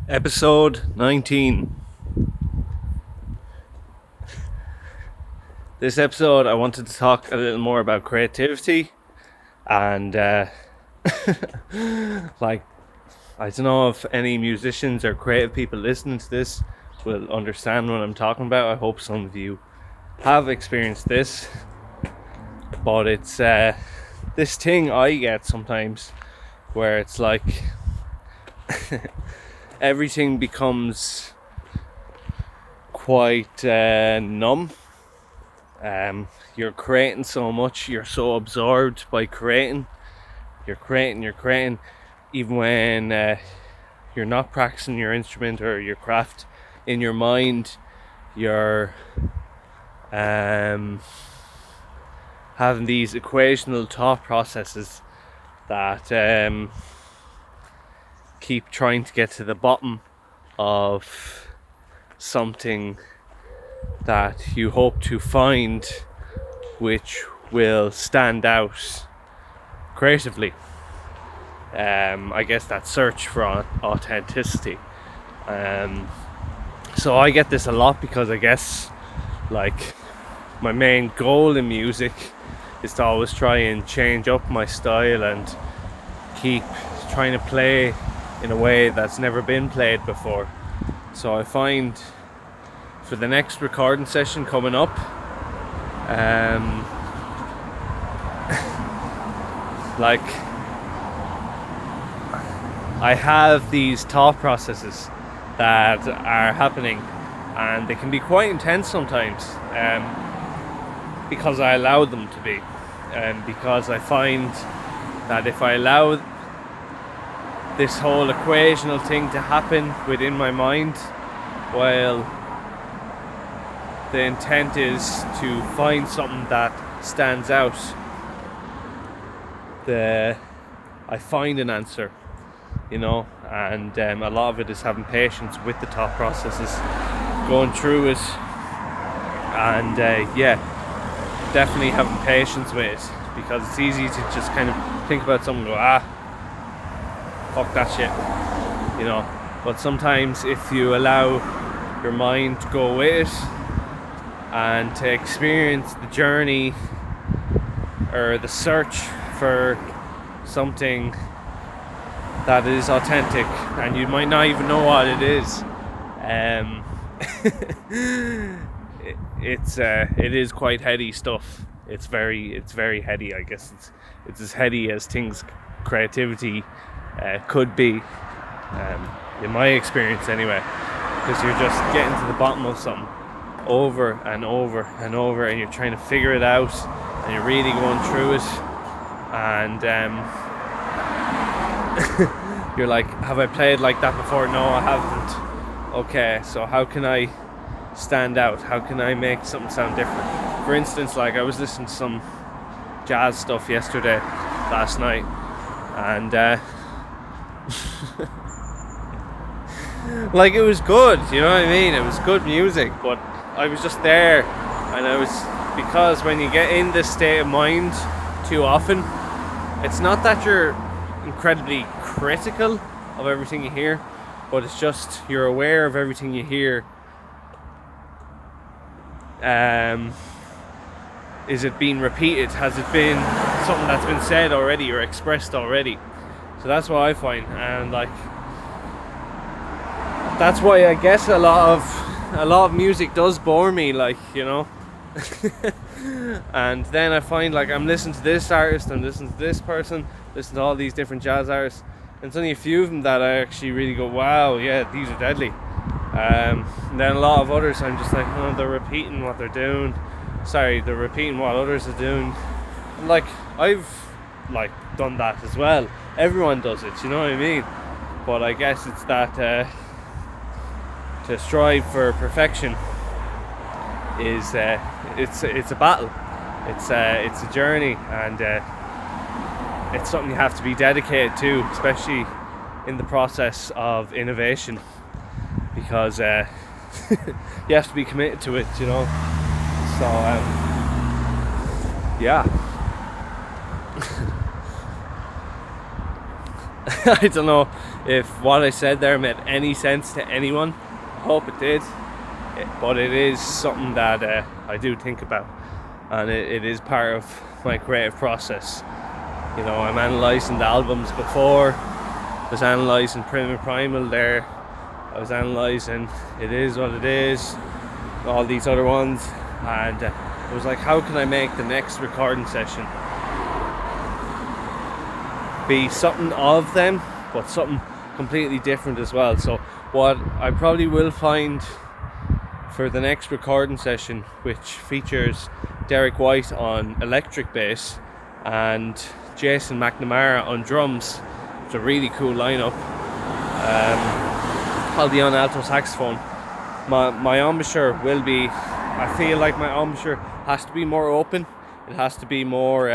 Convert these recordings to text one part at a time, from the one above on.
Episode 19. This episode I wanted to talk a little more about creativity and like, I don't know if any musicians or creative people listening to this will understand what I'm talking about. I hope some of you have experienced this, but it's this thing I get sometimes where it's like everything becomes quite numb. You're creating so much, you're so absorbed by creating. You're creating, even when you're not practicing your instrument or your craft. In your mind, you're having these equational thought processes that keep trying to get to the bottom of something that you hope to find, which will stand out creatively. I guess that search for authenticity. So I get this a lot because I guess like my main goal in music is to always try and change up my style and keep trying to play in a way that's never been played before. So I find for the next recording session coming up, like I have these thought processes that are happening, and they can be quite intense sometimes, because I allow them to be, and because I find that if I allow this whole equational thing to happen within my mind, while the intent is to find something that stands out, I find an answer, and a lot of it is having patience with the thought processes, going through it, and definitely having patience with it, because it's easy to just kind of think about something and go, fuck that shit, but sometimes if you allow your mind to go with it and to experience the journey or the search for something that is authentic, and you might not even know what it is, it is quite heady stuff. It's very heady. I guess it's as heady as things creativity could be, in my experience anyway, because you're just getting to the bottom of something over and over and over, and you're trying to figure it out, and you're really going through it, and you're like, have I played like that before? No, I haven't. Okay, so how can I stand out? How can I make something sound different? For instance, like I was listening to some jazz stuff last night, and like it was good, you know what I mean? It was good music, but I was just there, and because when you get in this state of mind too often, it's not that you're incredibly critical of everything you hear, but it's just you're aware of everything you hear. Is it being repeated? Has it been something that's been said already or expressed already? So that's what I find, and like that's why I guess a lot of music does bore me, and then I find like I'm listening to this artist, I'm listening to this person, listening to all these different jazz artists, and it's only a few of them that I actually really go, wow, yeah, these are deadly. And then a lot of others I'm just like, oh, they're repeating what they're doing. They're repeating what others are doing. And like I've like done that as well. Everyone does it, you know what I mean? But I guess it's that to strive for perfection is it's a battle. It's a journey, and it's something you have to be dedicated to, especially in the process of innovation, because you have to be committed to it, So yeah. I don't know if what I said there made any sense to anyone, I hope it did. But it is something that I do think about, and it is part of my creative process. You know, I'm analysing the albums before. I was analysing Prim and Primal there. I was analysing It Is What It Is, all these other ones, and I was like, how can I make the next recording session be something of them, but something completely different as well. So what I probably will find for the next recording session, which features Derek White on electric bass and Jason McNamara on drums, it's a really cool lineup. I'll be on alto saxophone. My embouchure will be, I feel like my embouchure has to be more open. It has to be more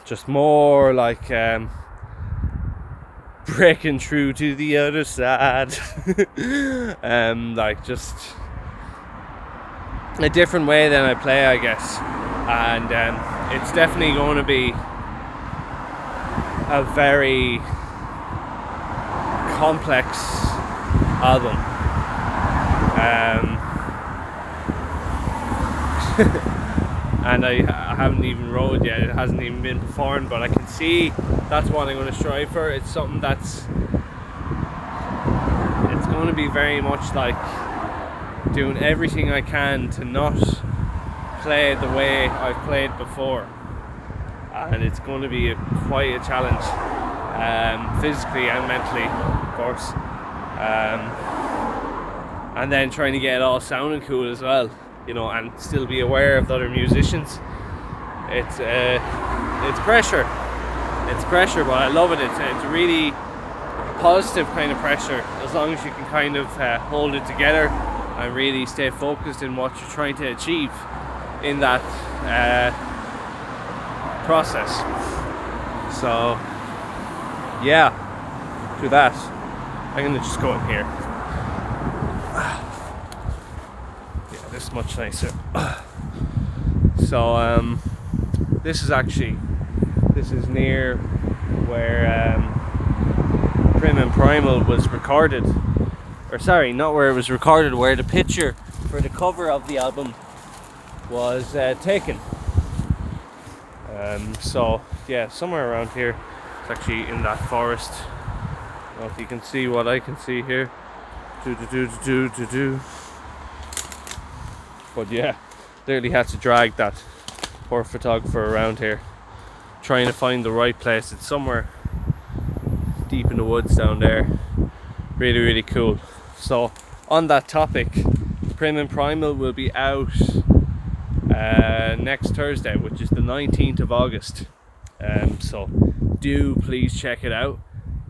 just more like breaking through to the other side. Like just a different way than I play, I guess. And it's definitely going to be a very complex album. And I haven't even wrote it yet. It hasn't even been performed, but I can see that's what I'm going to strive for. It's something it's going to be very much like doing everything I can to not play the way I've played before, and it's going to be quite a challenge, physically and mentally, of course, and then trying to get it all sounding cool as well, you know, and still be aware of the other musicians. It's pressure. It's pressure, but I love it. It's a really positive kind of pressure, as long as you can kind of hold it together and really stay focused in what you're trying to achieve in that process. So yeah, do that. I'm gonna just go in here. Yeah, this is much nicer. So this is near where Prim and Primal was recorded, or sorry, not where it was recorded, where the picture for the cover of the album was taken. So yeah, somewhere around here. It's actually in that forest. I don't know if you can see what I can see here. But yeah, literally had to drag that poor photographer around here, trying to find the right place. It's somewhere deep in the woods down there. Really, really cool. So on that topic, Prim and Primal will be out next Thursday, which is the 19th of August. So do please check it out.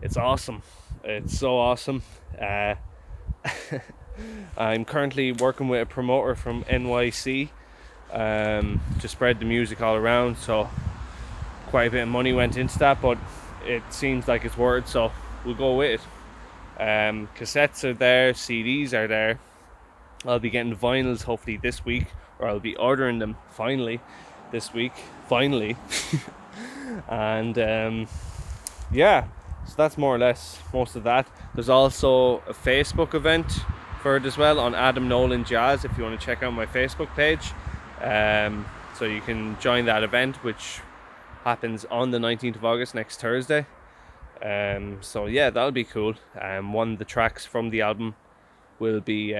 It's awesome. It's so awesome. I'm currently working with a promoter from NYC to spread the music all around, so quite a bit of money went into that, but it seems like it's worth it, so we'll go with it. Cassettes are there, CDs are there. I'll be getting vinyls hopefully this week, or I'll be ordering them finally this week, finally. And yeah, so that's more or less most of that. There's also a Facebook event for it as well on Adam Nolan Jazz, if you want to check out my Facebook page. So you can join that event, which happens on the 19th of August, next Thursday. So yeah, that'll be cool. One of the tracks from the album will be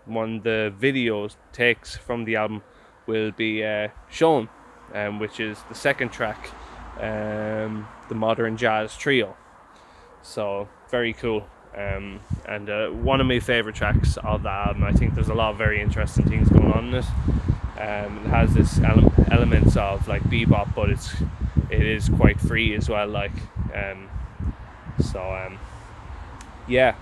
one of the videos takes from the album will be shown, which is the second track, the Modern Jazz Trio. So very cool, and one of my favorite tracks of the album. I think there's a lot of very interesting things going on in it. It has this elements of like bebop, but it is quite free as well, like yeah.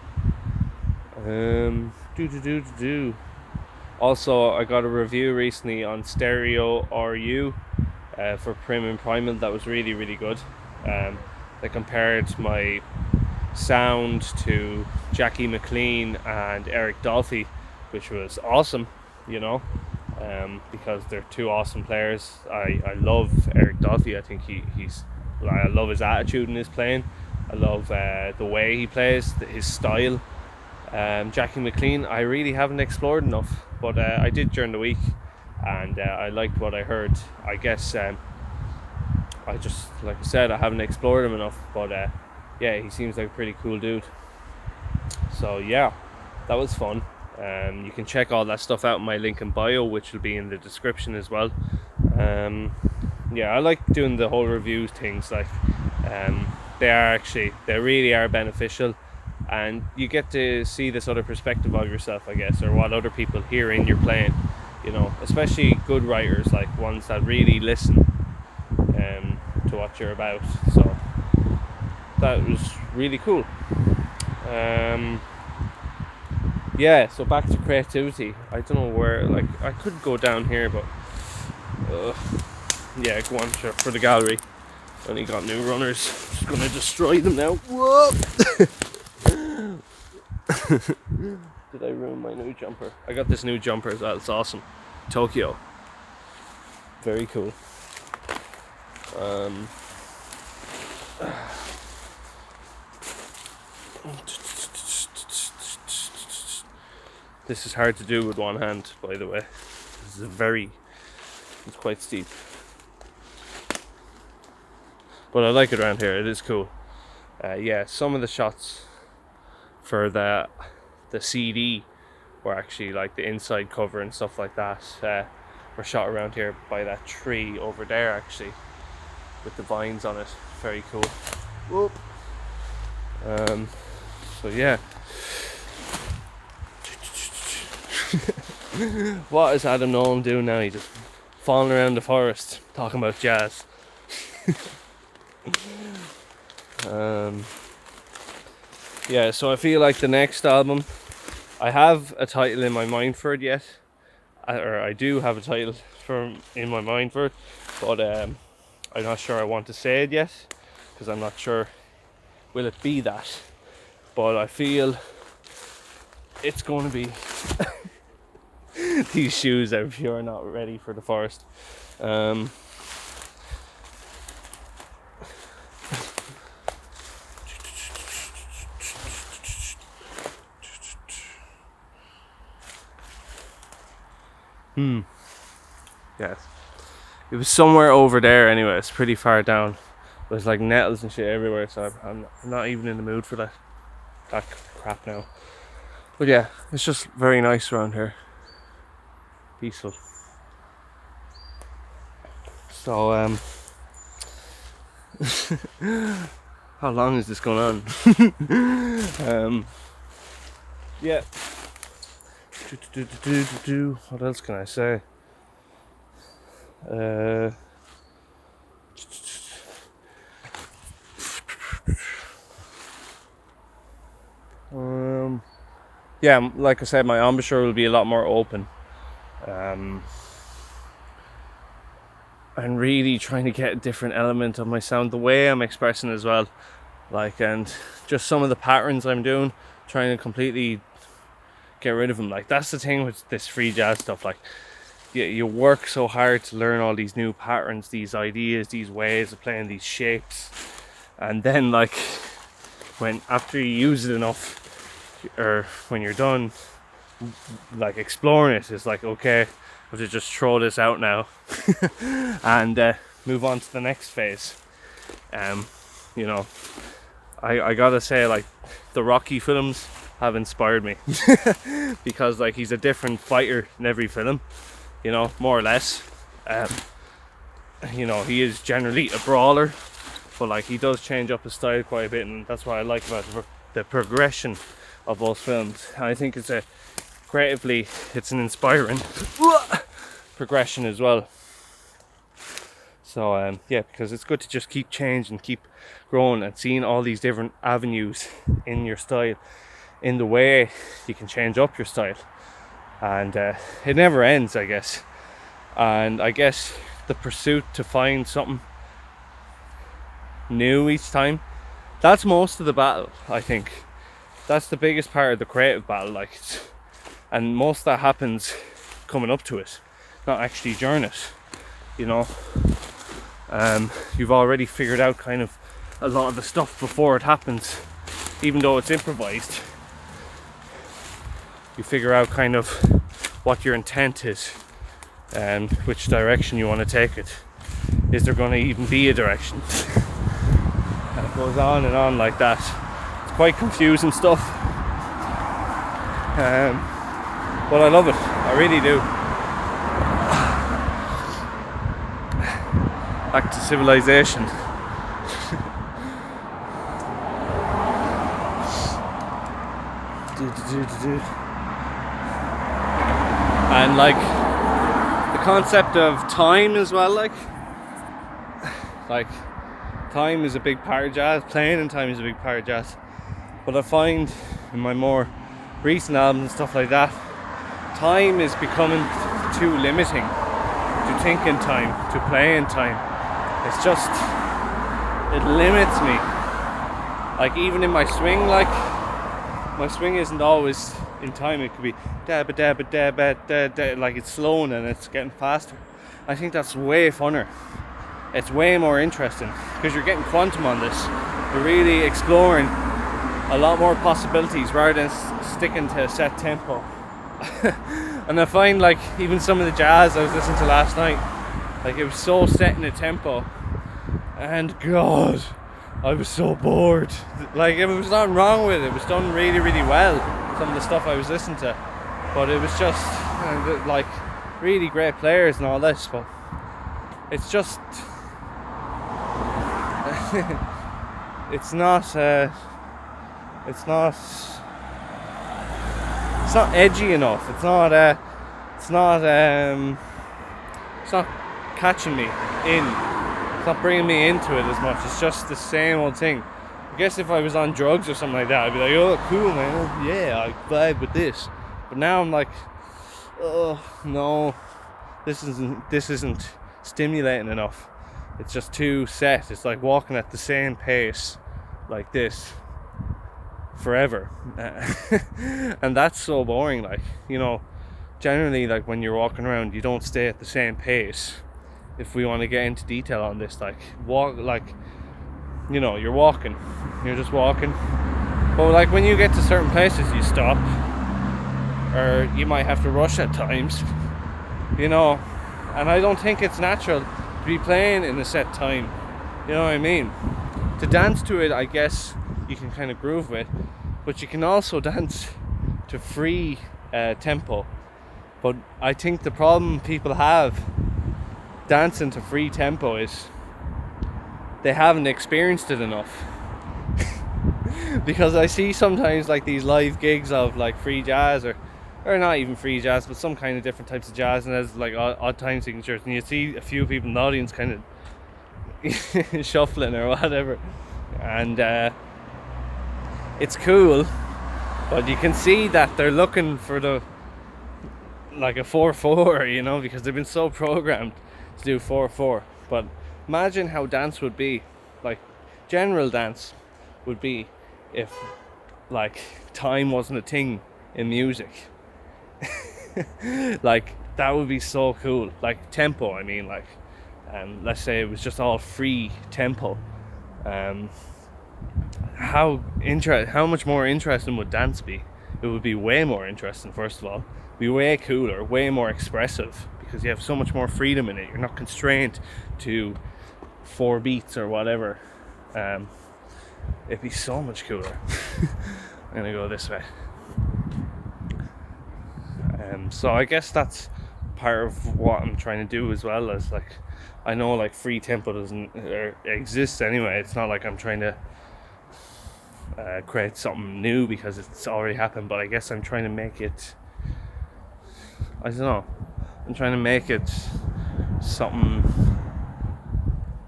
Also, I got a review recently on Stereo RU for Prim and Primal that was really, really good. They compared my sound to Jackie McLean and Eric Dolphy, which was awesome, you know. because they're two awesome players. I love Eric Duffy. I think I love his attitude in his playing. I love the way he plays, his style. Jackie McLean, I really haven't explored enough, but I did during the week, and I liked what I heard. I guess I just, like I said, I haven't explored him enough, but yeah, he seems like a pretty cool dude. So yeah, that was fun. You can check all that stuff out in my link in bio, which will be in the description as well. Yeah, I like doing the whole reviews things. Like they really are beneficial, and you get to see this other perspective of yourself, I guess, or what other people hear in your playing. You know, especially good writers, like ones that really listen to what you're about. So that was really cool. Yeah, so back to creativity. I don't know where, like, I could go down here, but yeah, go on for the gallery. Only got new runners. Just gonna destroy them now. Whoa! Did I ruin my new jumper? I got this new jumper as well. It's awesome. Tokyo. Very cool. This is hard to do with one hand, by the way. This is it's quite steep. But I like it around here, it is cool. Yeah, some of the shots for the CD were actually like the inside cover and stuff like that were shot around here by that tree over there, actually, with the vines on it. Very cool. Whoop. So yeah. What is Adam Nolan doing now? He's just falling around the forest talking about jazz. Yeah, so I feel like the next album, I have a title in my mind for it yet, or I do have a title in my mind for it, but I'm not sure I want to say it yet, because I'm not sure will it be that, but I feel it's going to be these shoes if you're not ready for the forest. Yes. It was somewhere over there anyway. It's pretty far down. There's like nettles and shit everywhere, so I'm not even in the mood for that crap now. But yeah, it's just very nice around here. Peaceful. So how long is this going on? Yeah. What else can I say? Yeah, like I said, my embouchure will be a lot more open, and really trying to get a different element of my sound, the way I'm expressing as well, like, and just some of the patterns I'm doing, trying to completely get rid of them. Like, that's the thing with this free jazz stuff. Like, you work so hard to learn all these new patterns, these ideas, these ways of playing, these shapes, and then like when after you use it enough, or when you're done like exploring it, it's like, okay, I have to just throw this out now and move on to the next phase. You know, I gotta say, like, the Rocky films have inspired me because like he's a different fighter in every film, you know, more or less. You know, he is generally a brawler, but like he does change up his style quite a bit, and that's what I like about the progression of those films. And I think it's an inspiring progression as well. So yeah, because it's good to just keep changing, keep growing, and seeing all these different avenues in your style, in the way you can change up your style, and it never ends, I guess. And I guess the pursuit to find something new each time, that's most of the battle. I think that's the biggest part of the creative battle, like, and most of that happens coming up to it. not actually during it, you know. You've already figured out kind of a lot of the stuff before it happens, even though it's improvised. You figure out kind of what your intent is and which direction you want to take it. Is there going to even be a direction? And it goes on and on like that. It's quite confusing stuff, but I love it, I really do. Back to civilization. And like the concept of time as well, like time is a big part of jazz, playing in time is a big part of jazz. But I find in my more recent albums and stuff like that, time is becoming too limiting to think in time, to play in time. It's just, it limits me. Like even in my swing, like my swing isn't always in time. It could be da ba da ba da ba da da, like it's slowing and it's getting faster. I think that's way funner. It's way more interesting because you're getting quantum on this. You're really exploring a lot more possibilities rather than sticking to a set tempo. And I find like even some of the jazz I was listening to last night, like it was so set in a tempo, and God, I was so bored. Like it was nothing wrong with it. It was done really, really well, some of the stuff I was listening to, but it was just like really great players and all this, but it's just it's not edgy enough. It's not catching me in. It's not bringing me into it as much. It's just the same old thing. I guess if I was on drugs or something like that, I'd be like, oh cool man, oh, yeah, I vibe with this. But now I'm like, oh no, this isn't stimulating enough. It's just too set. It's like walking at the same pace like this forever. And that's so boring. Like, you know, generally like when you're walking around, you don't stay at the same pace. If we want to get into detail on this, like walk, like, you know, you're just walking, but like when you get to certain places you stop, or you might have to rush at times, you know. And I don't think it's natural to be playing in a set time, you know what I mean? To dance to it, I guess you can kind of groove with, but you can also dance to free tempo. But I think the problem people have dancing to free tempo is they haven't experienced it enough. Because I see sometimes like these live gigs of like free jazz, or not even free jazz, but some kind of different types of jazz, and there's like odd time signatures, and you see a few people in the audience kind of shuffling or whatever, and it's cool, but you can see that they're looking for the like a 4/4, you know, because they've been so programmed to do 4/4. But imagine how dance would be, like general dance would be, if like time wasn't a thing in music. Like that would be so cool. Like tempo, I mean, like let's say it was just all free tempo. How much more interesting would dance be? It would be way more interesting. First of all, be way cooler, way more expressive, because you have so much more freedom in it. You're not constrained to 4 beats or whatever. It'd be so much cooler. I'm gonna go this way. So I guess that's part of what I'm trying to do as well. As like, I know like free tempo doesn't exist anyway. It's not like I'm trying to create something new because it's already happened, but I guess I'm trying to make it, I don't know, I'm trying to make it something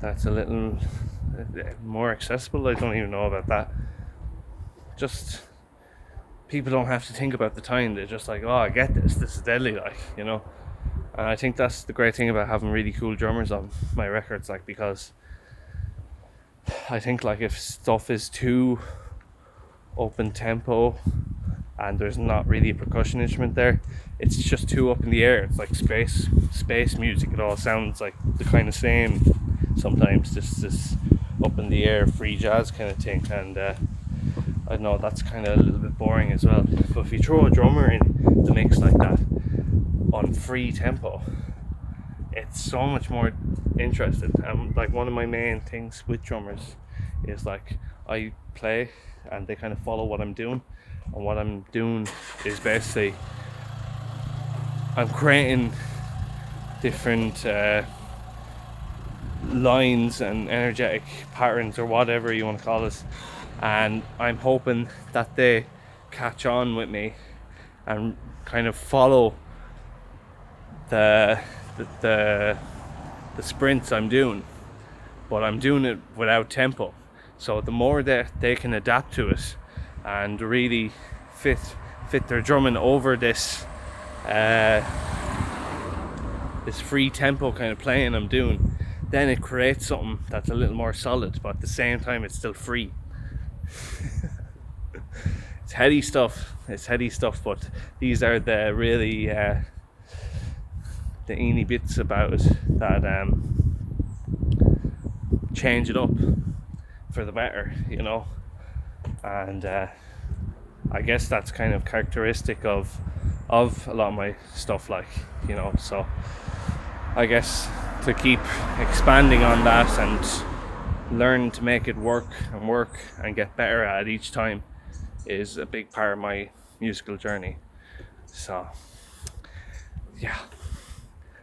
that's a little more accessible. I don't even know about that. Just people don't have to think about the time. They're just like, oh, I get this is deadly, like, you know. And I think that's the great thing about having really cool drummers on my records, like, because I think like if stuff is too open tempo, and there's not really a percussion instrument there. It's just too up in the air. It's like space music. It all sounds like the kind of same sometimes, this up in the air free jazz kind of thing, and I know that's kind of a little bit boring as well. But if you throw a drummer in the mix like that on free tempo, it's so much more interesting. Like, one of my main things with drummers is, like, I play and they kind of follow what I'm doing, and what I'm doing is basically I'm creating different lines and energetic patterns, or whatever you want to call it, and I'm hoping that they catch on with me and kind of follow the sprints I'm doing, but I'm doing it without tempo. So the more that they can adapt to it and really fit their drumming over this free tempo kind of playing I'm doing, then it creates something that's a little more solid, but at the same time it's still free. It's heady stuff, but these are the really the eeny bits about it that change it up for the better, you know. And I guess that's kind of characteristic of a lot of my stuff, like, you know. So I guess to keep expanding on that and learn to make it work and get better at it each time is a big part of my musical journey. So yeah,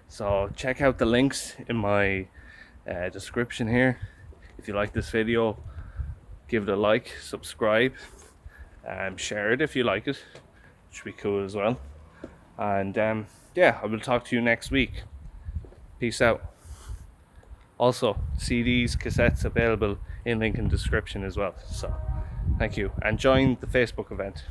so check out the links in my description here. If you like this video, give it a like, subscribe, share it if you like it, which would be cool as well. And yeah, I will talk to you next week. Peace out. Also, CDs, cassettes available in link in description as well. So thank you, and join the Facebook event.